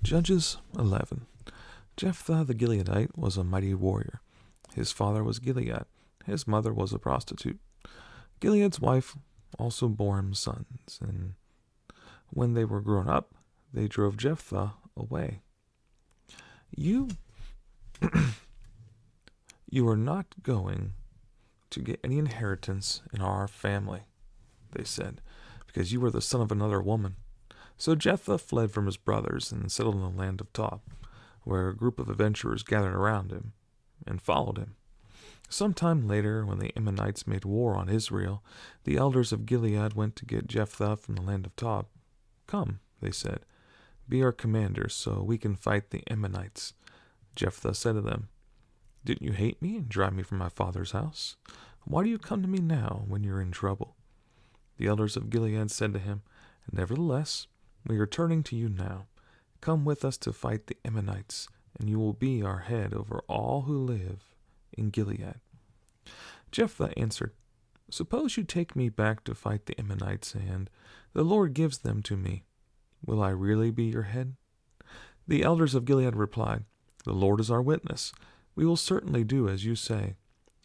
Judges 11. Jephthah the Gileadite was a mighty warrior. His father was Gilead. His mother was a prostitute. Gilead's wife also bore him sons, and when they were grown up, they drove Jephthah away. You are not going to get any inheritance in our family, they said, because you are the son of another woman. So Jephthah fled from his brothers and settled in the land of Tob, where a group of adventurers gathered around him and followed him. Some time later, when the Ammonites made war on Israel, the elders of Gilead went to get Jephthah from the land of Tob. "Come," they said, "be our commander so we can fight the Ammonites." Jephthah said to them, "Didn't you hate me and drive me from my father's house? Why do you come to me now when you're in trouble?" The elders of Gilead said to him, "Nevertheless, we are turning to you now. Come with us to fight the Ammonites, and you will be our head over all who live in Gilead." Jephthah answered, "Suppose you take me back to fight the Ammonites, and the Lord gives them to me. Will I really be your head?" The elders of Gilead replied, "The Lord is our witness. We will certainly do as you say."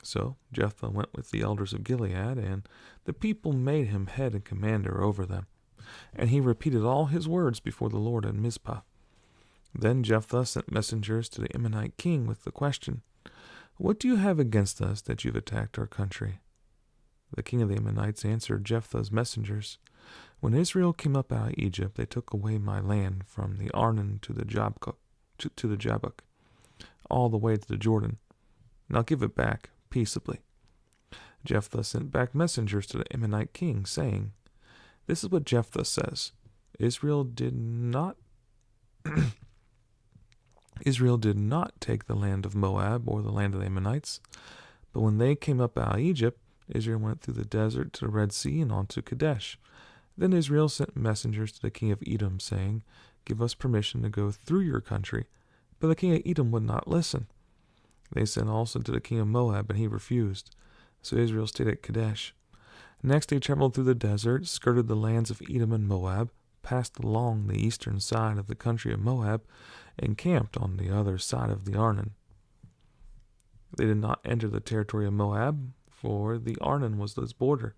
So Jephthah went with the elders of Gilead, and the people made him head and commander over them. And he repeated all his words before the Lord at Mizpah. Then Jephthah sent messengers to the Ammonite king with the question, "What do you have against us that you've attacked our country?" The king of the Ammonites answered Jephthah's messengers, "When Israel came up out of Egypt, they took away my land from the Arnon to the Jabbok, all the way to the Jordan. And I'll give it back peaceably." Jephthah sent back messengers to the Ammonite king, saying, "This is what Jephthah says. Israel did not take the land of Moab or the land of the Ammonites, but when they came up out of Egypt, Israel went through the desert to the Red Sea and on to Kadesh. Then Israel sent messengers to the king of Edom, saying, 'Give us permission to go through your country.' But the king of Edom would not listen. They sent also to the king of Moab, and he refused. So Israel stayed at Kadesh. Next they traveled through the desert, skirted the lands of Edom and Moab, passed along the eastern side of the country of Moab, and camped on the other side of the Arnon. They did not enter the territory of Moab, for the Arnon was its border.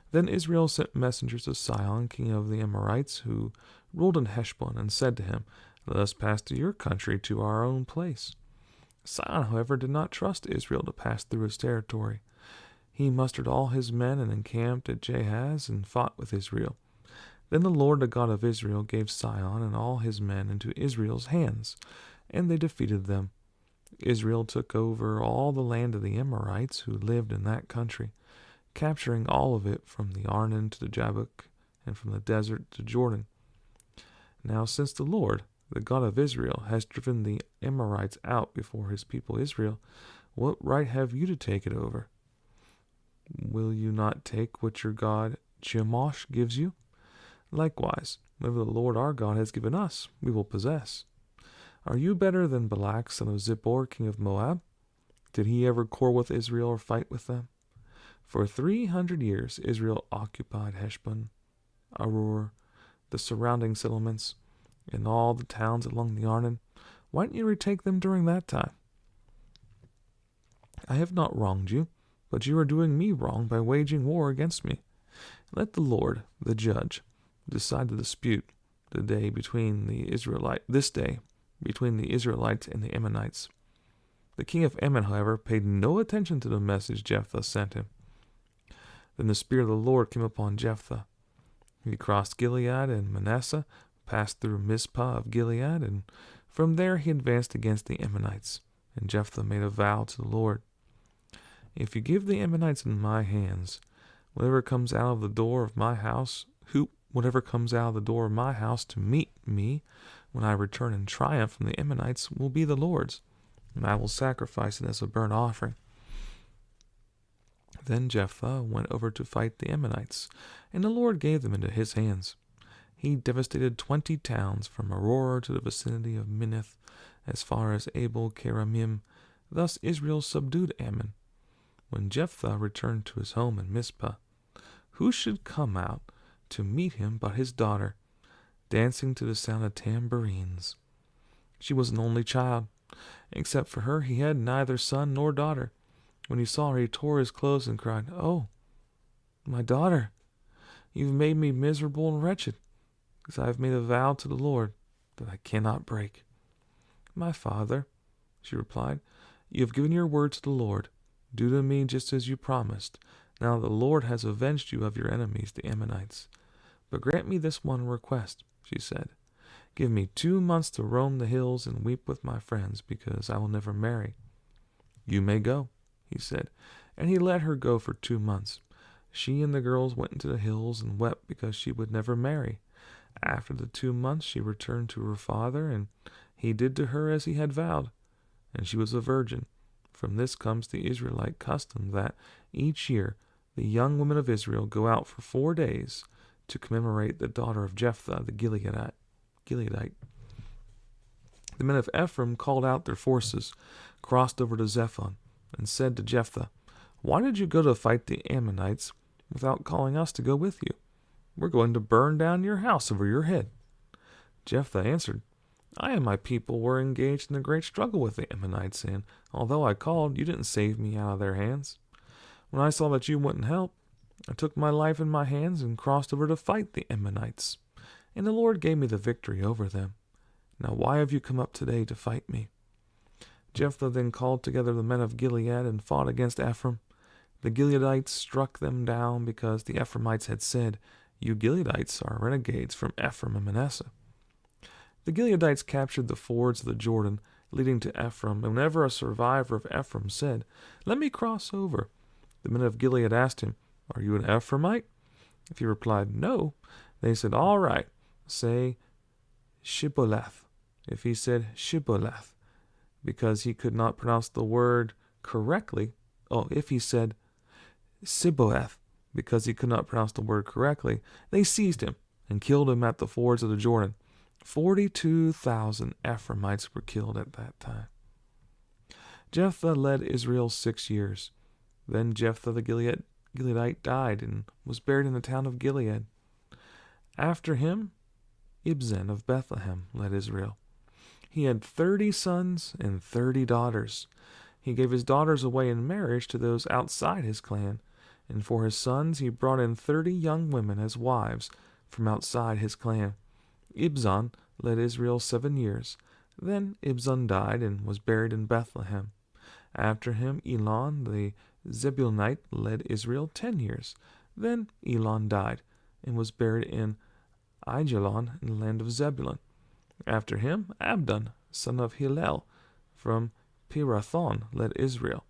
Then Israel sent messengers to Sihon, king of the Amorites, who ruled in Heshbon, and said to him, 'Let us pass to your country, to our own place.' Sihon, however, did not trust Israel to pass through his territory. He mustered all his men and encamped at Jahaz and fought with Israel. Then the Lord, the God of Israel, gave Sihon and all his men into Israel's hands, and they defeated them. Israel took over all the land of the Amorites who lived in that country, capturing all of it from the Arnon to the Jabbok and from the desert to Jordan. Now since the Lord, the God of Israel, has driven the Amorites out before his people Israel, what right have you to take it over? Will you not take what your God Chemosh gives you? Likewise, whatever the Lord our God has given us, we will possess. Are you better than Balak, son of Zippor, king of Moab? Did he ever quarrel with Israel or fight with them? For 300 years Israel occupied Heshbon, Arur, the surrounding settlements, and all the towns along the Arnon. Why didn't you retake them during that time? I have not wronged you, but you are doing me wrong by waging war against me. Let the Lord, the judge, decide the dispute this day between the Israelites and the Ammonites." The king of Ammon, however, paid no attention to the message Jephthah sent him. Then the Spirit of the Lord came upon Jephthah. He crossed Gilead and Manasseh, passed through Mizpah of Gilead, and from there he advanced against the Ammonites. And Jephthah made a vow to the Lord, "If you give the Ammonites in my hands, whatever comes out of the door of my house to meet me when I return in triumph from the Ammonites will be the Lord's, and I will sacrifice it as a burnt offering." Then Jephthah went over to fight the Ammonites, and the Lord gave them into his hands. He devastated 20 towns from Aurora to the vicinity of Minnith, as far as Abel Keramim. Thus Israel subdued Ammon. When Jephthah returned to his home in Mizpah, who should come out to meet him but his daughter? dancing to the sound of tambourines. She was an only child. Except for her, he had neither son nor daughter. When he saw her, he tore his clothes and cried, "Oh, my daughter, you've made me miserable and wretched, because I have made a vow to the Lord that I cannot break." "My father," she replied, "you have given your word to the Lord. Do to me just as you promised. Now the Lord has avenged you of your enemies, the Ammonites. But grant me this one request," she said. "Give me 2 months to roam the hills and weep with my friends, because I will never marry." "You may go," he said, and he let her go for 2 months. She and the girls went into the hills and wept because she would never marry. After the 2 months she returned to her father, and he did to her as he had vowed, and she was a virgin. From this comes the Israelite custom that each year the young women of Israel go out for 4 days to commemorate the daughter of Jephthah the Gileadite. The men of Ephraim called out their forces, crossed over to Zephon, and said to Jephthah, "Why did you go to fight the Ammonites without calling us to go with you? We're going to burn down your house over your head." Jephthah answered, "I and my people were engaged in a great struggle with the Ammonites, and although I called, you didn't save me out of their hands. When I saw that you wouldn't help, I took my life in my hands and crossed over to fight the Ammonites, and the Lord gave me the victory over them. Now why have you come up today to fight me?" Jephthah then called together the men of Gilead and fought against Ephraim. The Gileadites struck them down because the Ephraimites had said, "You Gileadites are renegades from Ephraim and Manasseh." The Gileadites captured the fords of the Jordan leading to Ephraim, and whenever a survivor of Ephraim said, "Let me cross over," the men of Gilead asked him, "Are you an Ephraimite?" If he replied, "No," they said, "All right, say Shibboleth." If he said Shibboleth, because he could not pronounce the word correctly, if he said Sibboleth, because he could not pronounce the word correctly, they seized him and killed him at the fords of the Jordan. 42,000 Ephraimites were killed at that time. Jephthah led Israel 6 years. Then Jephthah the Gileadite died and was buried in the town of Gilead. After him, Ibzan of Bethlehem led Israel. He had 30 sons and 30 daughters. He gave his daughters away in marriage to those outside his clan, and for his sons he brought in 30 young women as wives from outside his clan. Ibzan led Israel 7 years. Then Ibzan died and was buried in Bethlehem. After him, Elon the Zebulunite led Israel 10 years. Then Elon died and was buried in Aijalon in the land of Zebulun. After him, Abdon, son of Hillel, from Pirathon, led Israel.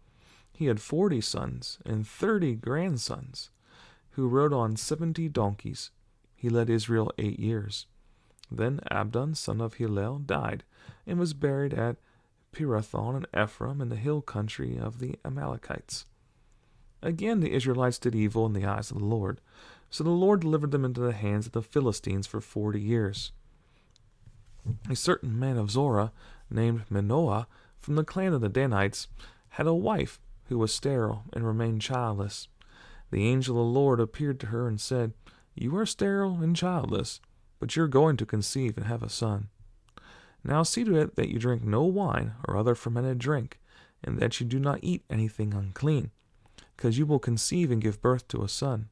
He had 40 sons and 30 grandsons, who rode on 70 donkeys. He led Israel 8 years. Then Abdon, son of Hillel, died, and was buried at Pirathon in Ephraim in the hill country of the Amalekites. Again the Israelites did evil in the eyes of the Lord, so the Lord delivered them into the hands of the Philistines for 40 years. A certain man of Zorah, named Manoah, from the clan of the Danites, had a wife who was sterile and remained childless. The angel of the Lord appeared to her and said, "You are sterile and childless, but you're going to conceive and have a son. Now see to it that you drink no wine or other fermented drink, and that you do not eat anything unclean, because you will conceive and give birth to a son.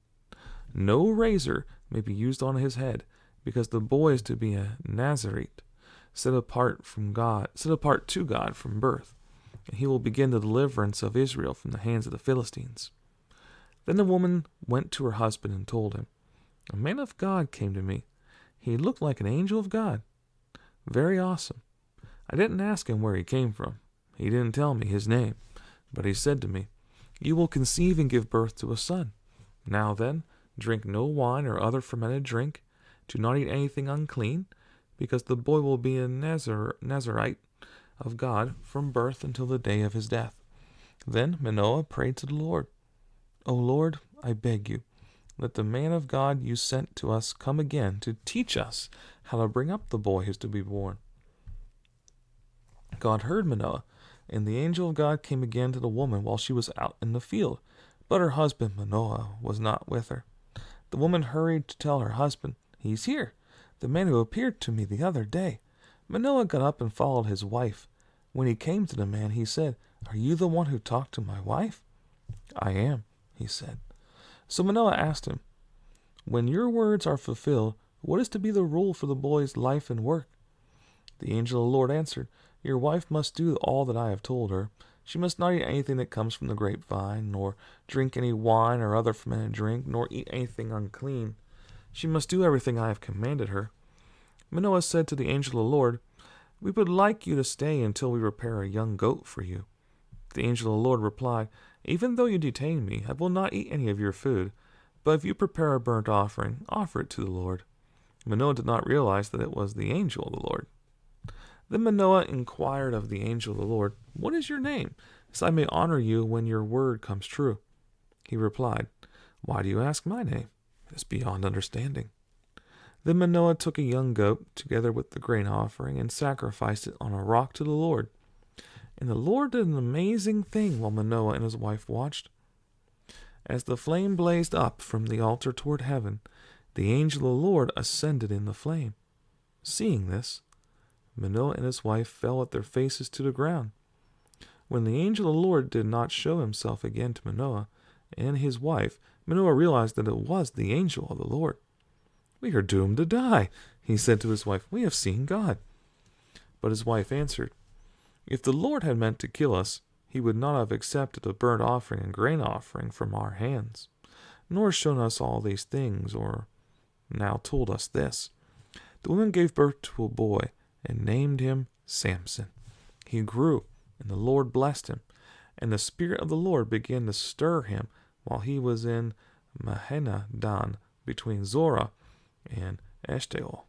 No razor may be used on his head, because the boy is to be a Nazarite, set apart to God from birth, and he will begin the deliverance of Israel from the hands of the Philistines." Then the woman went to her husband and told him, "A man of God came to me. He looked like an angel of God. Very awesome. I didn't ask him where he came from. He didn't tell me his name, but he said to me, 'You will conceive and give birth to a son. Now then, drink no wine or other fermented drink. Do not eat anything unclean, because the boy will be a Nazarite of God from birth until the day of his death.' Then Manoah prayed to the Lord, 'O Lord, I beg you, let the man of God you sent to us come again to teach us how to bring up the boy who is to be born.' God heard Manoah, and the angel of God came again to the woman while she was out in the field, but her husband Manoah was not with her. The woman hurried to tell her husband, 'He's here. the man who appeared to me the other day." Manoah got up and followed his wife. When he came to the man, he said, "Are you the one who talked to my wife?" "I am," he said. So Manoah asked him, "When your words are fulfilled, what is to be the rule for the boy's life and work?" The angel of the Lord answered, "Your wife must do all that I have told her. She must not eat anything that comes from the grapevine, nor drink any wine or other fermented drink, nor eat anything unclean. She must do everything I have commanded her." Manoah said to the angel of the Lord, "We would like you to stay until we prepare a young goat for you." The angel of the Lord replied, "Even though you detain me, I will not eat any of your food. But if you prepare a burnt offering, offer it to the Lord." Manoah did not realize that it was the angel of the Lord. Then Manoah inquired of the angel of the Lord, "What is your name, so I may honor you when your word comes true?" He replied, "Why do you ask my name? It is beyond understanding." Then Manoah took a young goat, together with the grain offering, and sacrificed it on a rock to the Lord. And the Lord did an amazing thing while Manoah and his wife watched. As the flame blazed up from the altar toward heaven, the angel of the Lord ascended in the flame. Seeing this, Manoah and his wife fell at their faces to the ground. When the angel of the Lord did not show himself again to Manoah and his wife, Manoah realized that it was the angel of the Lord. "We are doomed to die," he said to his wife. "We have seen God." But his wife answered, "If the Lord had meant to kill us, he would not have accepted a burnt offering and grain offering from our hands, nor shown us all these things, or now told us this." The woman gave birth to a boy and named him Samson. He grew, and the Lord blessed him, and the Spirit of the Lord began to stir him while he was in Mahaneh-dan between Zorah and Eshtaol.